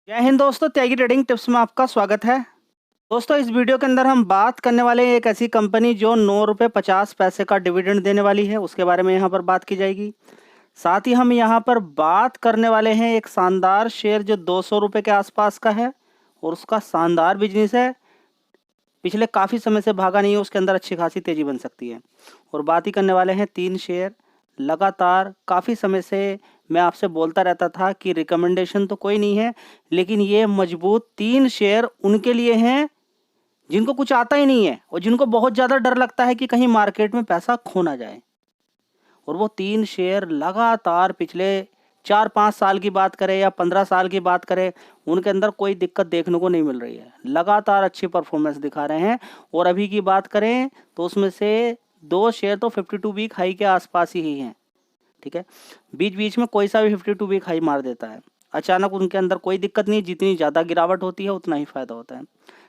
जय हिंद दोस्तों, त्यागी trading tips में आपका स्वागत है। दोस्तों, इस वीडियो के अंदर हम बात करने वाले हैं एक ऐसी कंपनी जो 9 रुपये 50 पैसे का डिविडेंड देने वाली है, उसके बारे में यहाँ पर बात की जाएगी। साथ ही हम यहाँ पर बात करने वाले हैं एक शानदार शेयर जो 200 रुपये के आसपास का है और उसका शानदार बिजनेस है। पिछले काफ़ी समय से भागा नहीं है, उसके अंदर अच्छी खासी तेज़ी बन सकती है। और बात ही करने वाले हैं 3 शेयर। लगातार काफ़ी समय से मैं आपसे बोलता रहता था कि रिकमेंडेशन तो कोई नहीं है, लेकिन ये मजबूत 3 शेयर उनके लिए हैं जिनको कुछ आता ही नहीं है और जिनको बहुत ज़्यादा डर लगता है कि कहीं मार्केट में पैसा खो ना जाए। और वो 3 शेयर लगातार पिछले 4-5 साल की बात करें या 15 साल की बात करें, उनके अंदर कोई दिक्कत देखने को नहीं मिल रही है। लगातार अच्छी परफॉर्मेंस दिखा रहे हैं। और अभी की बात करें तो उसमें से 2 शेयर तो 52 वीक हाई के आसपास ही हैं। ठीक है, बीच बीच में कोई सा भी 52 वीक हाई मार देता है। अचानक उनके अंदर कोई दिक्कत नहीं, जितनी ज़्यादा गिरावट होती है उतना ही फ़ायदा होता है।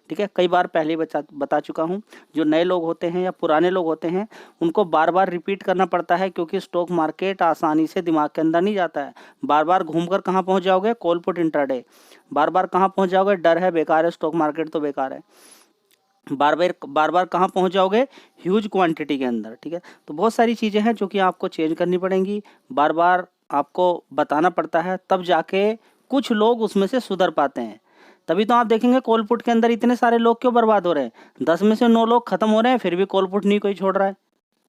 ठीक है, कई बार पहले बता चुका हूँ। जो नए लोग होते हैं या पुराने लोग होते हैं उनको बार बार रिपीट करना पड़ता है, क्योंकि स्टॉक मार्केट आसानी से दिमाग के अंदर नहीं जाता है। बार बार घूम कर कहाँ पहुँच जाओगे? Call put intraday. बार बार कहाँ पहुँच जाओगे? डर है, बेकार है, स्टॉक मार्केट तो बेकार है। बार बार कहाँ पहुँच जाओगे? ह्यूज क्वांटिटी के अंदर। ठीक है, तो बहुत सारी चीज़ें हैं जो कि आपको चेंज करनी पड़ेंगी। बार बार आपको बताना पड़ता है, तब जाके कुछ लोग उसमें से सुधर पाते हैं। तभी तो आप देखेंगे कॉल पुट के अंदर इतने सारे लोग क्यों बर्बाद हो रहे हैं। 10 में से 9 लोग खत्म हो रहे हैं, फिर भी कॉल पुट नहीं कोई छोड़ रहा है।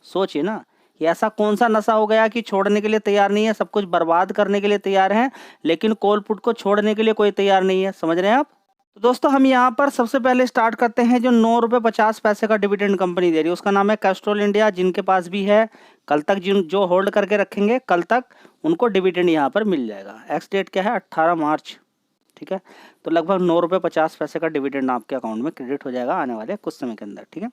सोचिए ना, ये ऐसा कौन सा नशा हो गया कि छोड़ने के लिए तैयार नहीं है, सब कुछ बर्बाद करने के लिए तैयार हैं, लेकिन कॉल पुट को छोड़ने के लिए कोई तैयार नहीं है। समझ रहे हैं आप? तो दोस्तों, हम यहाँ पर सबसे पहले स्टार्ट करते हैं जो 9 रुपये 50 पैसे का डिविडेंड कंपनी दे रही है, उसका नाम है कैस्ट्रॉल इंडिया। जिनके पास भी है, कल तक जो होल्ड करके रखेंगे, कल तक उनको डिविडेंड यहाँ पर मिल जाएगा। एक्स डेट क्या है? 18 मार्च। ठीक है, तो लगभग 9 रुपये 50 पैसे का डिविडेंड आपके अकाउंट में क्रेडिट हो जाएगा आने वाले कुछ समय के अंदर। ठीक है,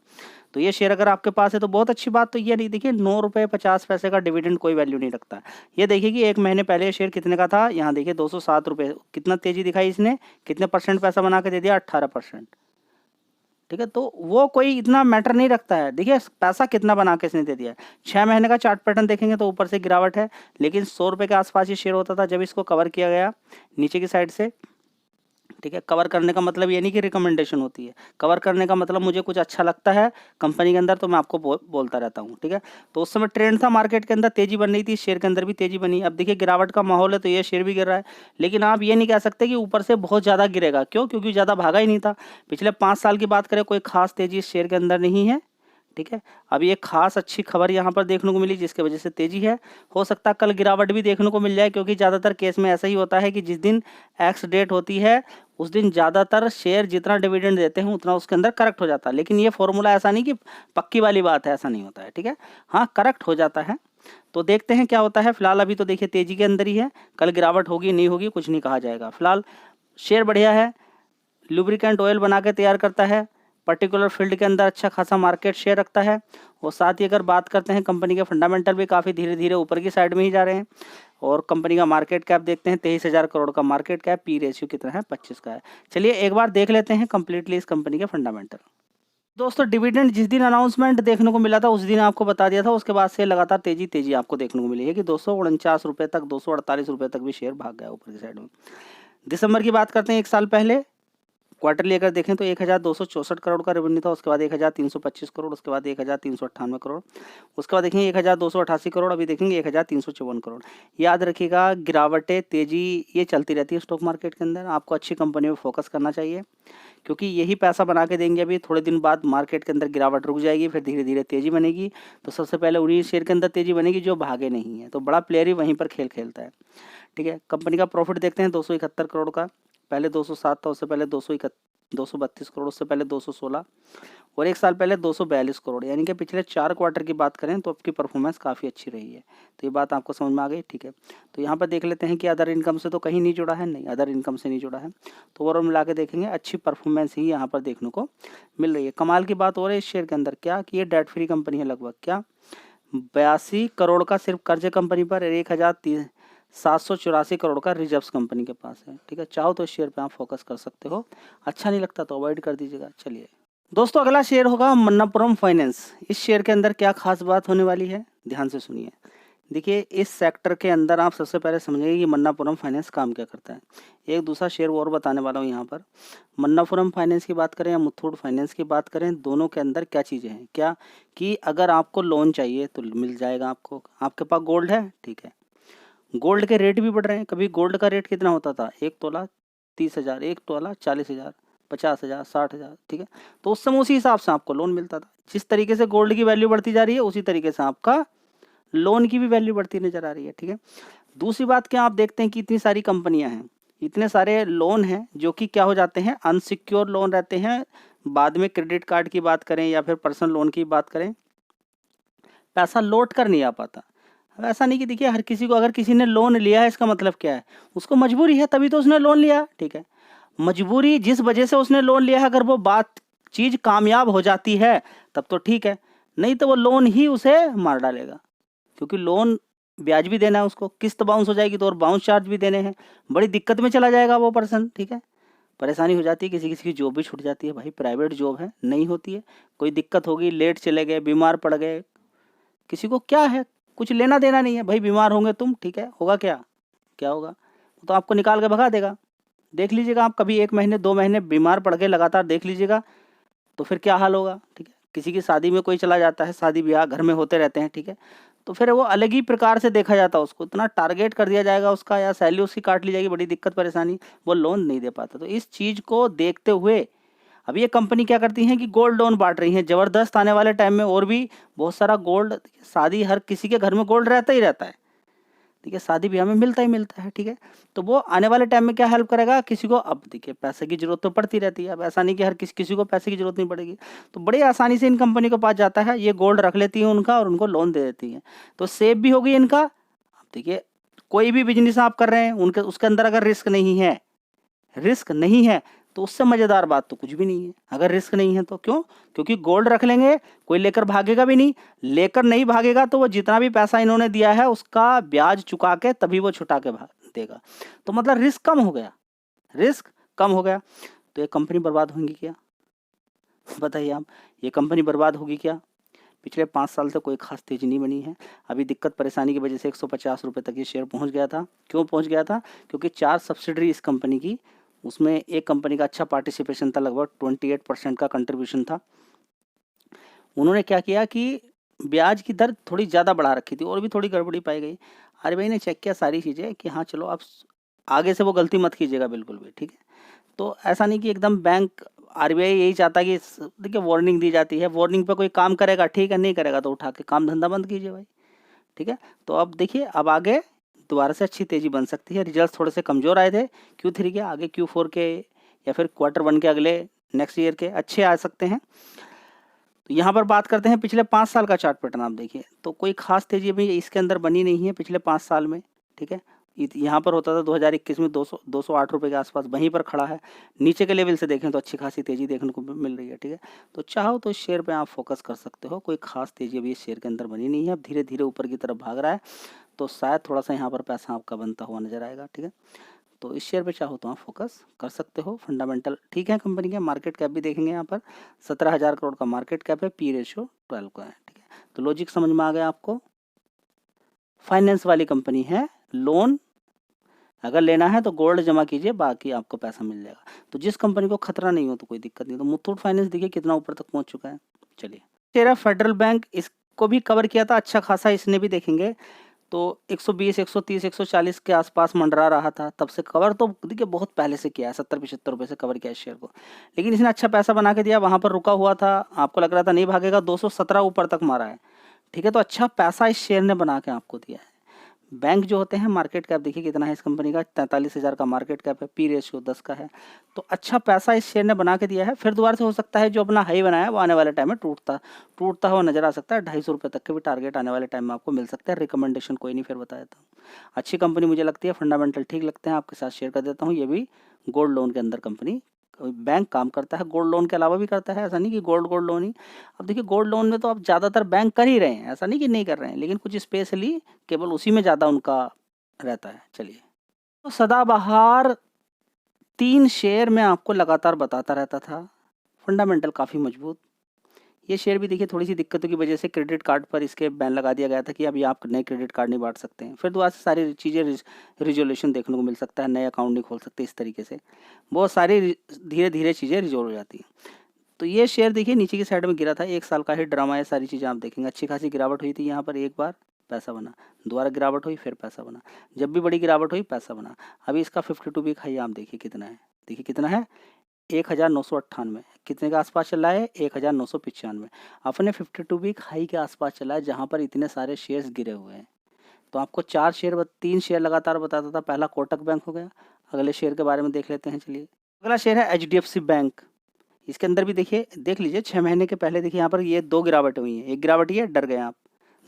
तो ये शेयर अगर आपके पास है तो बहुत अच्छी बात तो ये नहीं। देखिए, 9 रुपये 50 पैसे का डिविडेंड कोई वैल्यू नहीं रखता। ये देखिए कि 1 महीने पहले ये शेयर कितने का था। यहाँ देखिए 207 रुपये। कितना तेजी दिखाई इसने, कितने परसेंट पैसा बना के दे दिया? 18%। ठीक है, तो वो कोई इतना मैटर नहीं रखता है। देखिए पैसा कितना बना के इसने दे दिया है। 6 महीने का चार्ट पैटर्न देखेंगे तो ऊपर से गिरावट है, लेकिन 100 रुपये के आसपास ये शेयर होता था जब इसको कवर किया गया नीचे की साइड से। ठीक है, कवर करने का मतलब ये नहीं कि रिकमेंडेशन होती है। कवर करने का मतलब मुझे कुछ अच्छा लगता है कंपनी के अंदर तो मैं आपको बोलता रहता हूँ। ठीक है, तो उस समय ट्रेंड था मार्केट के अंदर, तेजी बन रही थी, शेयर के अंदर भी तेजी बनी। अब देखिए गिरावट का माहौल है तो ये शेयर भी गिर रहा है, लेकिन आप ये नहीं कह सकते कि ऊपर से बहुत ज़्यादा गिरेगा। क्यों? क्योंकि ज़्यादा भागा ही नहीं था। पिछले 5 साल की बात करें, कोई खास तेजी इस शेयर के अंदर नहीं है। ठीक है, अब ये खास अच्छी खबर यहाँ पर देखने को मिली जिसकी वजह से तेजी है। हो सकता है कल गिरावट भी देखने को मिल जाए, क्योंकि ज़्यादातर केस में ऐसा ही होता है कि जिस दिन एक्स डेट होती है उस दिन ज़्यादातर शेयर जितना डिविडेंड देते हैं उतना उसके अंदर करेक्ट हो जाता है। लेकिन ये फॉर्मूला ऐसा नहीं कि पक्की वाली बात है, ऐसा नहीं होता है। ठीक है, हाँ, करेक्ट हो जाता है। तो देखते हैं क्या होता है। फिलहाल अभी तो देखिए तेजी के अंदर ही है, कल गिरावट होगी नहीं होगी कुछ नहीं कहा जाएगा। फिलहाल शेयर बढ़िया है, लुब्रिकेंट ऑयल बना के तैयार करता है, पर्टिकुलर फील्ड के अंदर अच्छा खासा मार्केट शेयर रखता है। और साथ ही अगर बात करते हैं कंपनी के फंडामेंटल भी काफ़ी धीरे धीरे ऊपर की साइड में ही जा रहे हैं। और कंपनी का मार्केट कैप देखते हैं, 23,000 करोड़ का मार्केट कैप। पी रेशियो कितना है? 25 का है। चलिए एक बार देख लेते हैं कंप्लीटली इस कंपनी के फंडामेंटल। दोस्तों, डिविडेंड जिस दिन अनाउंसमेंट देखने को मिला था उस दिन आपको बता दिया था, उसके बाद से लगातार तेजी तेजी आपको देखने को मिली है कि 249 रुपये तक, 248 रुपये तक भी शेयर भाग गया ऊपर की साइड में। दिसंबर की बात करते हैं, एक साल पहले क्वार्टरली अगर देखें तो 1264 करोड़ का रेवेन्यू था, उसके बाद 1325 करोड़, उसके बाद 1398 करोड़, उसके बाद देखेंगे 1288 करोड़, अभी देखेंगे 1354 करोड़। याद रखिएगा, गिरावटें तेजी ये चलती रहती है स्टॉक मार्केट के अंदर। आपको अच्छी कंपनी में फोकस करना चाहिए, क्योंकि यही पैसा बना के देंगे। अभी थोड़े दिन बाद मार्केट के अंदर गिरावट रुक जाएगी, फिर धीरे धीरे तेजी बनेगी। तो सबसे पहले उन्हीं शेयर के अंदर तेजी बनेगी जो भागे नहीं है। तो बड़ा प्लेयर ही वहीं पर खेल खेलता है। ठीक है, कंपनी का प्रॉफिट देखते हैं 271 करोड़ का, पहले 207 था, उससे पहले 232 करोड़, उससे पहले 216 और एक साल पहले 242 करोड़। यानी कि पिछले 4 क्वार्टर की बात करें तो आपकी परफॉर्मेंस काफ़ी अच्छी रही है। तो ये बात आपको समझ में आ गई। ठीक है, तो यहाँ पर देख लेते हैं कि अदर इनकम से तो कहीं नहीं जुड़ा है, नहीं, अदर इनकम से नहीं जुड़ा है। तो ओवरऑल मिला के देखेंगे अच्छी परफॉर्मेंस ही यहाँ पर देखने को मिल रही है। कमाल की बात हो रही है इस शेयर के अंदर क्या कि ये डेट फ्री कंपनी है। लगभग क्या 82 करोड़ का सिर्फ कर्ज कंपनी पर, 1784 करोड़ का रिजर्व्स कंपनी के पास है। ठीक है, चाहो तो इस शेयर पे आप फोकस कर सकते हो, अच्छा नहीं लगता तो अवॉइड कर दीजिएगा। चलिए दोस्तों, अगला शेयर होगा मन्नपुरम फाइनेंस। इस शेयर के अंदर क्या खास बात होने वाली है, ध्यान से सुनिए। देखिए इस सेक्टर के अंदर आप सबसे पहले समझिए कि मन्नापुरम फाइनेंस काम क्या करता है। एक दूसरा शेयर और बताने वाला हूँ यहाँ पर। मन्नापुरम फाइनेंस की बात करें या मुथूट फाइनेंस की बात करें, दोनों के अंदर क्या चीज़ें हैं, क्या कि अगर आपको लोन चाहिए तो मिल जाएगा आपको। आपके पास गोल्ड है, ठीक है, गोल्ड के रेट भी बढ़ रहे हैं। कभी गोल्ड का रेट कितना होता था, 1 तोला 30,000, 1 तोला 40,000, 50,000, 60,000, ठीक है। तो उस समय उसी हिसाब से आपको लोन मिलता था। जिस तरीके से गोल्ड की वैल्यू बढ़ती जा रही है उसी तरीके से आपका लोन की भी वैल्यू बढ़ती नजर आ रही है, ठीक है। दूसरी बात क्या, आप देखते हैं कि इतनी सारी कंपनियां हैं, इतने सारे लोन हैं जो कि क्या हो जाते हैं, अनसिक्योर लोन रहते हैं। बाद में क्रेडिट कार्ड की बात करें या फिर पर्सनल लोन की बात करें, पैसा लौट कर नहीं आ पाता। अब ऐसा नहीं कि देखिए हर किसी को, अगर किसी ने लोन लिया है इसका मतलब क्या है, उसको मजबूरी है तभी तो उसने लोन लिया, ठीक है। मजबूरी जिस वजह से उसने लोन लिया है, अगर वो बात चीज कामयाब हो जाती है तब तो ठीक है, नहीं तो वो लोन ही उसे मार डालेगा। क्योंकि लोन ब्याज भी देना है उसको, किस्त बाउंस हो जाएगी तो और बाउंस चार्ज भी देने हैं, बड़ी दिक्कत में चला जाएगा वो पर्सन, ठीक है। परेशानी हो जाती है, किसी किसी की जॉब भी छूट जाती है, भाई प्राइवेट जॉब है, नहीं होती है, कोई दिक्कत होगी, लेट चले गए, बीमार पड़ गए, किसी को क्या है, कुछ लेना देना नहीं है भाई, बीमार होंगे तुम, ठीक है, होगा क्या, क्या होगा, तो आपको निकाल के भगा देगा। देख लीजिएगा आप कभी 1 महीने 2 महीने बीमार पड़ के लगातार देख लीजिएगा तो फिर क्या हाल होगा, ठीक है। किसी की शादी में कोई चला जाता है, शादी ब्याह घर में होते रहते हैं, ठीक है, तो फिर वो अलग ही प्रकार से देखा जाता है, उसको इतना टारगेट कर दिया जाएगा उसका, या सैलरी उसकी काट ली जाएगी, बड़ी दिक्कत परेशानी, वो लोन नहीं दे पाता। तो इस चीज़ को देखते हुए अब ये कंपनी क्या करती हैं कि गोल्ड लोन बांट रही हैं ज़बरदस्त। आने वाले टाइम में और भी बहुत सारा गोल्ड, शादी हर किसी के घर में गोल्ड रहता ही रहता है, ठीक है, शादी ब्याह में मिलता ही मिलता है, ठीक है। तो वो आने वाले टाइम में क्या हेल्प करेगा किसी को, अब देखिए पैसे की जरूरत तो पड़ती रहती है, अब ऐसा नहीं कि हर किसी को पैसे की जरूरत नहीं पड़ेगी, तो बड़ी आसानी से इन कंपनी के पास जाता है, ये गोल्ड रख लेती है उनका और उनको लोन दे देती है, तो सेव भी होगी इनका। अब देखिए कोई भी बिजनेस आप कर रहे हैं उनके उसके अंदर अगर रिस्क नहीं है, रिस्क नहीं है तो उससे मजेदार बात तो कुछ भी नहीं है। अगर रिस्क नहीं है तो क्यों, क्योंकि गोल्ड रख लेंगे, कोई लेकर भागेगा भी नहीं, लेकर नहीं भागेगा तो वो जितना भी पैसा इन्होंने दिया है उसका ब्याज चुका के तभी वो छुटा के भाग देगा, तो मतलब रिस्क कम हो गया, रिस्क कम हो गया। तो ये कंपनी बर्बाद होंगी क्या, बताइए आप, ये कंपनी बर्बाद होगी क्या। पिछले 5 साल से कोई खास तेजी नहीं बनी है। अभी दिक्कत परेशानी की वजह से 150 रुपये तक ये शेयर पहुंच गया था। क्यों पहुंच गया था, क्योंकि 4 सब्सिडरी इस कंपनी की, उसमें एक कंपनी का अच्छा पार्टिसिपेशन था, लगभग 28% का कंट्रीब्यूशन था। उन्होंने क्या किया कि ब्याज की दर थोड़ी ज़्यादा बढ़ा रखी थी और भी थोड़ी गड़बड़ी पाई गई। आरबीआई ने चेक किया सारी चीज़ें कि हाँ चलो आप आगे से वो गलती मत कीजिएगा बिल्कुल भी, ठीक है। तो ऐसा नहीं कि एकदम बैंक, आरबीआई यही चाहता है कि देखिए वार्निंग दी जाती है, वार्निंग पे कोई काम करेगा ठीक है, नहीं करेगा तो उठा के काम धंधा बंद कीजिए भाई, ठीक है। तो अब देखिए अब आगे दोबारा से अच्छी तेजी बन सकती है। रिजल्ट थोड़े से कमज़ोर आए थे Q3 के, आगे Q4 के या फिर Q1 के अगले नेक्स्ट ईयर के अच्छे आ सकते हैं। तो यहाँ पर बात करते हैं पिछले 5 साल का चार्ट पैटर्न, आप देखिए तो कोई खास तेजी अभी इसके अंदर बनी नहीं है पिछले 5 साल में, ठीक है। यहाँ पर होता था 2021 में 208 रुपये के आसपास, वहीं पर खड़ा है। नीचे के लेवल से देखें तो अच्छी खासी तेजी देखने को मिल रही है, ठीक है। तो चाहो तो इस शेयर पे आप फोकस कर सकते हो, कोई खास तेजी अभी इस शेयर के अंदर बनी नहीं है, अब धीरे धीरे ऊपर की तरफ भाग रहा है, तो शायद थोड़ा सा यहाँ पर पैसा आपका बनता हुआ नजर आएगा, ठीक है। तो इस शेयर पे चाहो तो आप फोकस कर सकते हो। फंडामेंटल ठीक है कंपनी के, मार्केट कैप भी देखेंगे यहाँ पर 17,000 करोड़ का मार्केट कैप है, पी रेशियो 12 का है, ठीक है। तो लॉजिक समझ में आ गया आपको। फाइनेंस वाली कंपनी है, लोन अगर लेना है तो गोल्ड जमा कीजिए, बाकी आपको पैसा मिल जाएगा। तो जिस कंपनी को खतरा नहीं हो तो कोई दिक्कत नहीं। तो मुथूट फाइनेंस देखिए कितना ऊपर तक पहुंच चुका है। चलिए तेरा फेडरल बैंक, इसको भी कवर किया था अच्छा खासा, इसने भी देखेंगे तो 120, 130, 140 के आसपास मंडरा रहा था, तब से कवर तो देखिए बहुत पहले से किया है, 70-75 रुपये से कवर किया है शेयर को, लेकिन इसने अच्छा पैसा बना के दिया। वहाँ पर रुका हुआ था, आपको लग रहा था नहीं भागेगा, 217 ऊपर तक मारा है, ठीक है। तो अच्छा पैसा इस शेयर ने बना के आपको दिया है। बैंक जो होते हैं, मार्केट कैप देखिए कितना है इस कंपनी का, 43,000 का मार्केट कैप है, पी रेशियो 10 का है। तो अच्छा पैसा इस शेयर ने बना के दिया है। फिर दोबारा से हो सकता है जो अपना हाई बनाया है वो आने वाले टाइम में टूटता हुआ नजर आ सकता है। 250 रुपये तक के भी टारगेट आने वाले टाइम में आपको मिल सकता है। रिकमेंडेशन कोई नहीं, फिर बता देता हूँ। अच्छी कंपनी मुझे लगती है, फंडामेंटल ठीक लगते हैं, आपके साथ शेयर कर देता हूँ। ये भी गोल्ड लोन के अंदर कंपनी, बैंक काम करता है, गोल्ड लोन के अलावा भी करता है, ऐसा नहीं कि गोल्ड लोन ही। अब देखिए गोल्ड लोन में तो अब ज़्यादातर बैंक कर ही रहे हैं, ऐसा नहीं कि नहीं कर रहे हैं, लेकिन कुछ स्पेशली केवल उसी में ज़्यादा उनका रहता है। चलिए तो सदाबहार 3 शेयर में आपको लगातार बताता रहता था, फंडामेंटल काफ़ी मजबूत, ये शेयर भी देखिए थोड़ी सी दिक्कतों की वजह से क्रेडिट कार्ड पर इसके बैन लगा दिया गया था कि अभी आप नए क्रेडिट कार्ड नहीं बांट सकते हैं। फिर दोबारा से सारी चीज़ें रिजोल्यूशन देखने को मिल सकता है, नए अकाउंट नहीं खोल सकते, इस तरीके से बहुत सारी धीरे धीरे चीज़ें रिजोल्व हो जाती हैं। तो ये शेयर देखिए नीचे की साइड में गिरा था, 1 साल का ही ड्रामा है, सारी चीज़ें आप देखेंगे। अच्छी खासी गिरावट हुई थी यहाँ पर, एक बार पैसा बना, दोबारा गिरावट हुई, फिर पैसा बना, जब भी बड़ी गिरावट हुई पैसा बना। अभी इसका 52 वीक हाई आप देखिए कितना है, देखिए कितना है 1998, कितने के आसपास चल रहा है 1995। अपने 52 वीक हाई के आसपास चला है, जहाँ पर इतने सारे शेयर्स गिरे हुए हैं। तो आपको 3 शेयर लगातार बताता था। पहला कोटक बैंक हो गया। अगले शेयर के बारे में देख लेते हैं, चलिए। अगला शेयर है HDFC बैंक। इसके अंदर भी देखिए, देख लीजिए 6 महीने के पहले देखिए यहाँ पर ये 2 गिरावटें हुई हैं। एक गिरावट ये डर गए आप,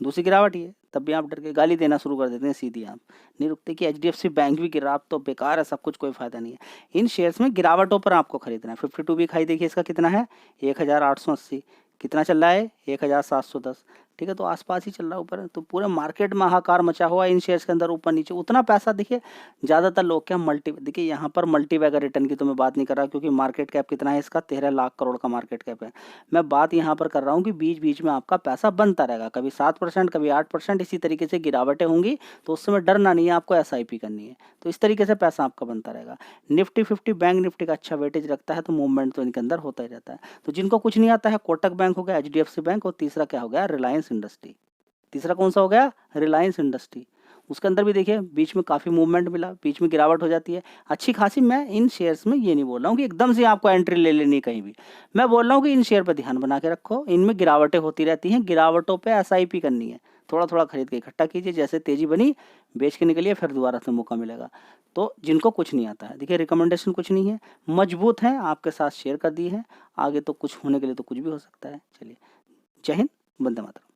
दूसरी गिरावट ये, तब भी आप डर के गाली देना शुरू कर देते हैं सीधी, आप नहीं रुकते कि HDFC बैंक भी गिरा, आप तो बेकार है, सब कुछ कोई फायदा नहीं है। इन शेयर्स में गिरावटों पर आपको खरीदना है। 52 वीक हाई देखिए इसका कितना है 1880, कितना चल रहा है 1710, ठीक है। तो आसपास ही चल रहा है ऊपर। तो पूरे मार्केट में हाहाकार मचा हुआ इन शेयर्स के अंदर, ऊपर नीचे उतना पैसा। देखिए ज़्यादातर लोग क्या देखिए यहाँ पर मल्टी बैगर रिटर्न की तो मैं बात नहीं कर रहा, क्योंकि मार्केट कैप कितना है इसका 13 लाख करोड़ का मार्केट कैप है। मैं बात यहाँ पर कर रहा हूँ कि बीच बीच में आपका पैसा बनता रहेगा, कभी 7%, कभी 8%, इसी तरीके से गिरावटें होंगी। तो उस समय डरना नहीं है, आपको SIP करनी है। तो इस तरीके से पैसा आपका बनता रहेगा। निफ्टी 50 बैंक निफ्टी का अच्छा वेटेज रखता है, तो मूवमेंट तो इनके अंदर होता ही रहता है। तो जिनको कुछ नहीं आता है, कोटक बैंक हो गया, HDFC बैंक, और तीसरा क्या हो गया रिलायंस इंडस्ट्री। तीसरा कौन सा हो गया रिलायंस इंडस्ट्री। उसके अंदर भी देखिए बीच में काफ़ी मूवमेंट मिला, बीच में गिरावट हो जाती है अच्छी खासी। मैं इन शेयर्स में ये नहीं बोल रहा हूँ कि एकदम से आपको एंट्री ले लेनी है कहीं भी। मैं बोल रहा हूँ कि इन शेयर पर ध्यान बना के रखो, इनमें गिरावटें होती रहती हैं, गिरावटों पे SIP करनी है। थोड़ा थोड़ा खरीद के इकट्ठा कीजिए, जैसे तेजी बनी बेच के निकलिए, फिर दोबारा से मौका मिलेगा। तो जिनको कुछ नहीं आता है, देखिए रिकमेंडेशन कुछ नहीं है, मजबूत है, आपके साथ शेयर कर दी है। आगे तो कुछ होने के लिए तो कुछ भी हो सकता है। चलिए, जय हिंद, वंदे मातरम।